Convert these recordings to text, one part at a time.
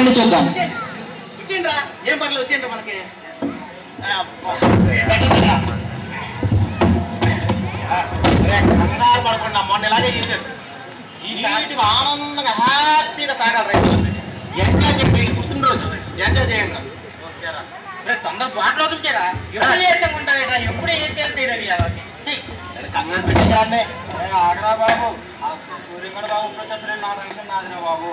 రండి చూద్దాం. వచ్చిండ్రా, ఏం పర్లేదు వచ్చిండ్రా మనకి. కంగారు పడకుండా మొన్న ఇలాగే చేశారు. ఈసారి ఆనందంగా హ్యాపీగా తాగాలి రైతులు. ఎంజాయ్ చేయండి, పుట్టినరోజు ఎంజాయ్ చేయండి. తొందర బాటలో వచ్చారా? ఎప్పుడు చేస్తాకుంటారా? ఎప్పుడు ఏం చేస్తాడు? కంగారు పెట్టేయాలనే ఆడరా బాబు. సూర్యగడ బాబు ఇప్పుడు వచ్చేసరి నా టెన్షన్ నాదిరా బాబు.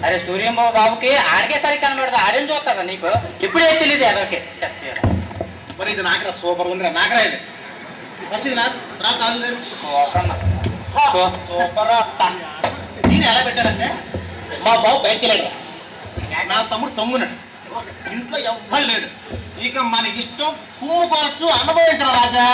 అరే సూర్యం బాబుకి ఆడికే సరి కనబడదు. ఆడేం చూస్తారా నీకు? ఇప్పుడే తెలియదు ఎవరికి చెప్తారా? మరి ఇది నాకరా సూపర్ ఉందిరా. నాకరా ఇది ఫస్ట్ ఇది నాకు కాదు సూపర్. దీన్ని ఎలా పెట్టారంటే మా బాబు బయటికి వెళ్ళాడు, నా తమ్ముడు తొంగున్నాడు, ఇంట్లో ఎవ్వరు లేడు. ఇక మనకి ఇష్టం కుమ్ముకోవచ్చు, అనుభవించడం రాజా.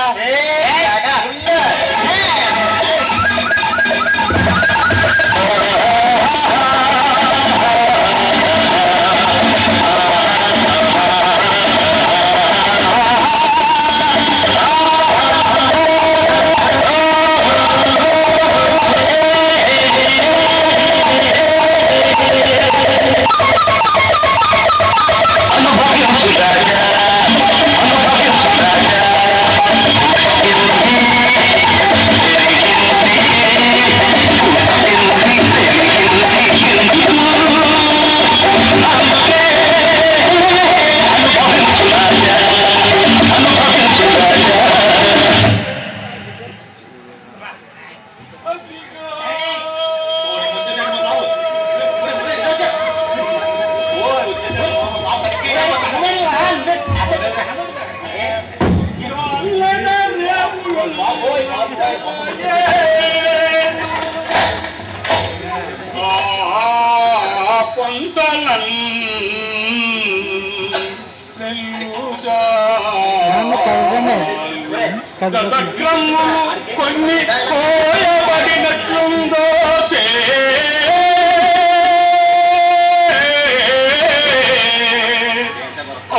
కొన్ని కోయబడినట్లుందో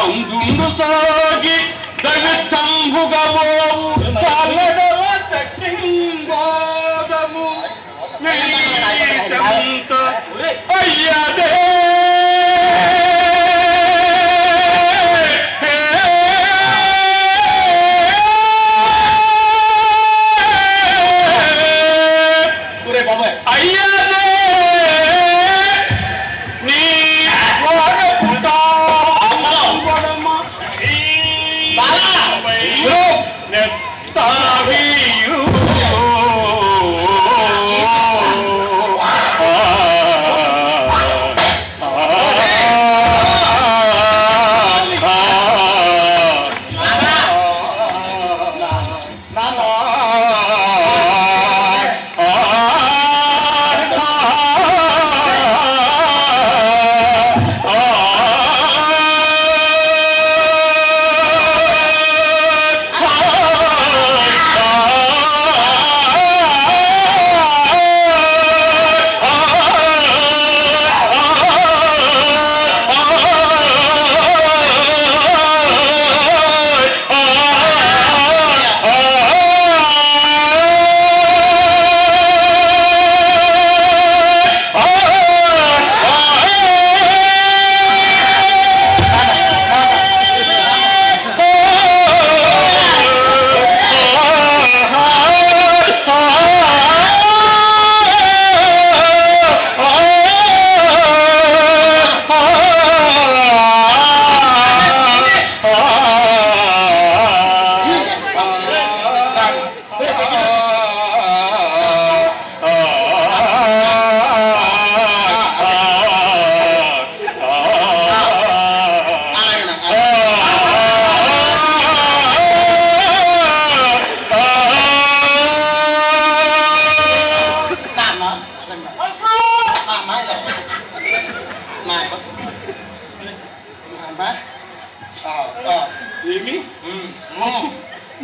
అందుందు సాగి దవిస్తంభుగవో పాలడవ చక్కింగోదము అయ్యదే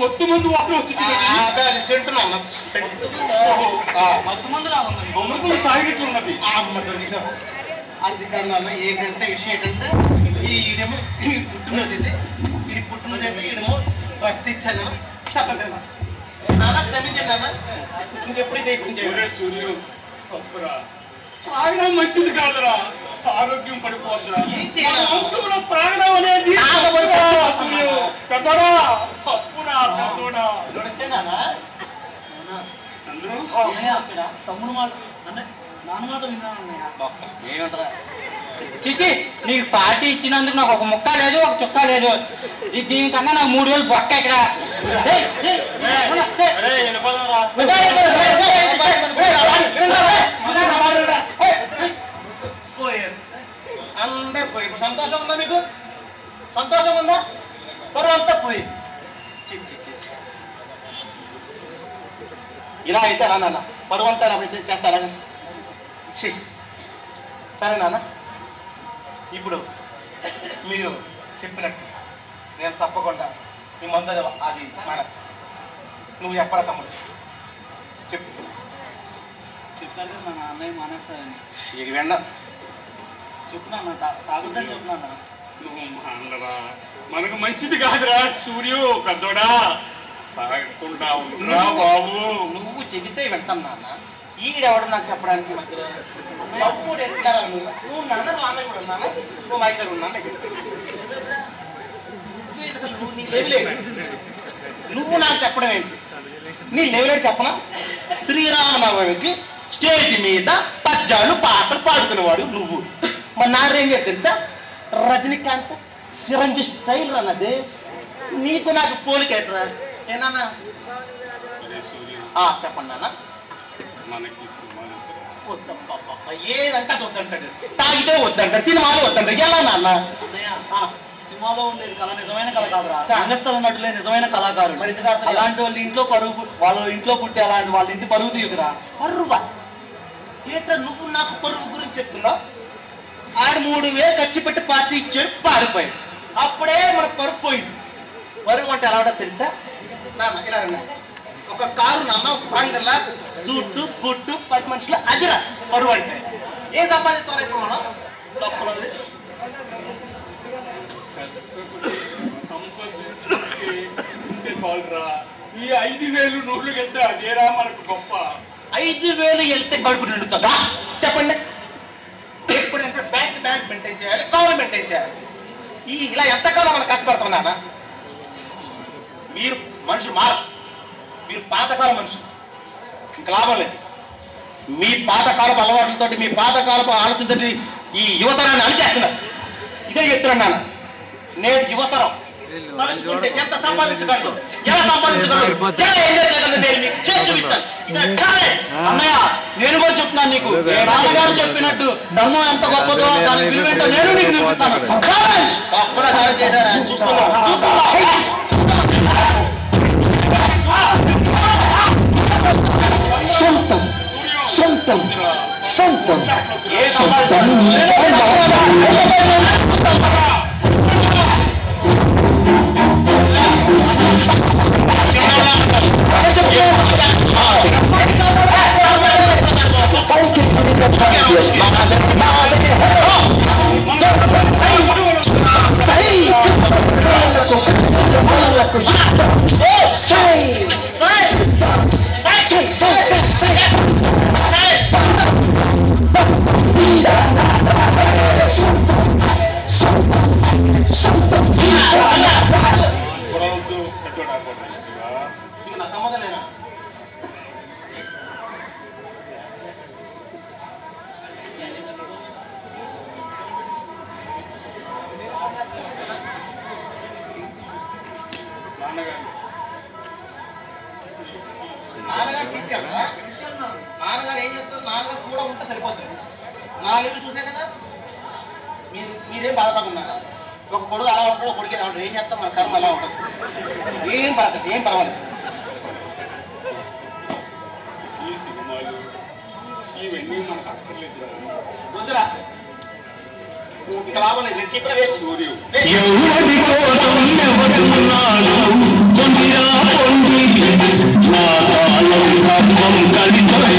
మొత్తం ముందు వాసన వచ్చింది. తాగినట్లు ఉన్నది. అందుకన్నా ఏంటంటే విషయం ఏంటంటే ఈడేమో పుట్టినరోజు అయితే ఈ పుట్టినరోజు అయితే ఈడేమో భక్తి ఇచ్చాను. నాన్న క్షమించండి నాన్న, ఇంకెప్పుడు ఇది సూర్యుడు తప్పురా తాగడం మంచిది కాదురా ఆరోగ్యం పడిపోతురా వంశంలో తాగడం అనేది పెద్దోడా తప్పురా పెద్దోడా చంద్రు తమ్ముడు మాట అంటే నాన్న మాట విన్నాను ఏమంటారా చిచి నీకు పార్టీ ఇచ్చినందుకు నాకు ఒక ముక్క లేదు ఒక చుక్క లేదు దీనికన్నా నాకు 3000 బొక్క ఇక్కడ అందరు పోయి సంతోషం ఉందా మీకు సంతోషం ఉందా పరువు అంతా పోయి ఇలా అయితే నాన్న పరువు అంతా అయితే చేస్తారా సరే నాన్న ఇప్పుడు మీరు చెప్పినట్టు నేను తప్పకుండా ఈ మందు అది మన నువ్వు చెప్పరా తమ్ముడు చెప్పు చెప్పారు కదా మన అన్నయ్య మానేస్తారని ఇది వెండ చెప్తున్నాను తాగుద్దని చెప్తున్నాను నువ్వు మానరా మనకు మంచిది కాదురా సూర్యు పెద్దోడా తాగకుండా ఉండరా బాబు నువ్వు చెబితే వింటాను నాన్న ఈడెవడు నాకు చెప్పడానికి మధ్యలో తప్పుడు ఎట్లా నువ్వు నాన్న నాన్న కూడా ఉన్నానా నువ్వు మా ఇద్దరు ఉన్నా అసలు నువ్వు నీ లెవెల్ నువ్వు నాకు చెప్పడం ఏంటి నీ లెవెల్ చెప్పనా శ్రీరామనవమికి స్టేజ్ మీద పద్యాలు పాటలు పాడుకునేవాడు నువ్వు మరి నా రేంజ్ తెలుసా రజనీకాంత్ చిరంజీవి స్టైల్ అన్నది నీకు నాకు పోలికేట్రా ఏనా చెప్పండి నాన్న మనకి ఏదంటే వద్దంటాడు తాగితే వద్దంటాడు సినిమాలు వద్దంటాడు ఎలా నాన్న సినిమాలో ఉండేది కళ నిజమైన కళ కాదురా రంగస్థల నటులే నిజమైన కళాకారులు మరి అలాంటి వాళ్ళ ఇంట్లో పరుగు వాళ్ళ ఇంట్లో పుట్టి అలాంటి వాళ్ళ ఇంటి పరుగు తీయకురా పరువా ఏట నువ్వు నాకు పరువు గురించి చెప్తున్నావు ఆడు 3000 ఖర్చు పెట్టి పార్టీ ఇచ్చాడు పారిపోయాడు అప్పుడే మన పరువు పోయింది పరువు అంటే ఎలా ఉంటుందో తెలుసా నాన్న ఇలా రండి ఒక కారు నాన్న బంగళ జుట్టు బుట్టు 10 మనుషులు అదిరా పరువు అంటే ఏం సంపాదిస్తాం ఇప్పుడు మనం డబ్బులు ఉంటే చాలురా ఈ 5000 నోట్లకు వెళ్తే అదేరా మనకు గొప్ప 5000 వెళ్తే గడుపు నిండుతుందా చెప్పండి ఎప్పుడంటే బ్యాంక్ మెయింటైన్ చేయాలి గవర్నమెంట్ మెయింటైన్ చేయాలి ఇలా ఎంతకాలం మనం కష్టపడతాం నాన్న మీరు మనుషులు మారు మీరు పాతకాలం మనుషులు ఇంకా లాభం లేదు మీ పాతకాలపు అలవాట్లతో మీ పాతకాలపు ఆలోచనతో ఈ యువతరాన్ని అలిచేస్తున్నారు ఇదే చెప్తున్నాను నాన్న నేడు యువతరం తలుచుకుంటే ఎంత సంపాదించగలదు ఎలా సంపాదించగలదు ఎలా ఎంజాయ్ చేయగలదు నేను మీకు చేసి చూపిస్తాను అన్నయ్య నేను కూడా చెప్తున్నాను నీకు నాన్నగారు చెప్పినట్టు ధర్మం ఎంత గొప్పదో దాని విలువేంటో నేను నీకు చూపిస్తాను ఒక్కసారి చేశారా సొంతం సొంతం సొంతం ఏ సొంతం నాన్నగారు తీసుకెళ్ళరా నాన్నగారు ఏం చేస్తారు నాన్నగారు కూడా ఉంటే సరిపోతుంది 4 ఏళ్ళు చూసే కదా మీరేం బాధపడుతున్నారా ఒక కొడుకు అలా ఉంటాడు కొడుకు ఇలా ఉంటాడు ఏం చేస్తాం మన కర్మ అలా ఉంటుంది ఏం పడతాడు ఏం పర్వాలేదు ఈ సినిమాలు ఇవన్నీ మనకు అక్కర్లేదు వద్దురా ఇంకా లాభం లేదు నేను చెప్పిన వేసు సూర్యు ఎవరి కోసం ఎవరున్నాడు పొందిరా పొంది నా కాలం కర్మం కలిసి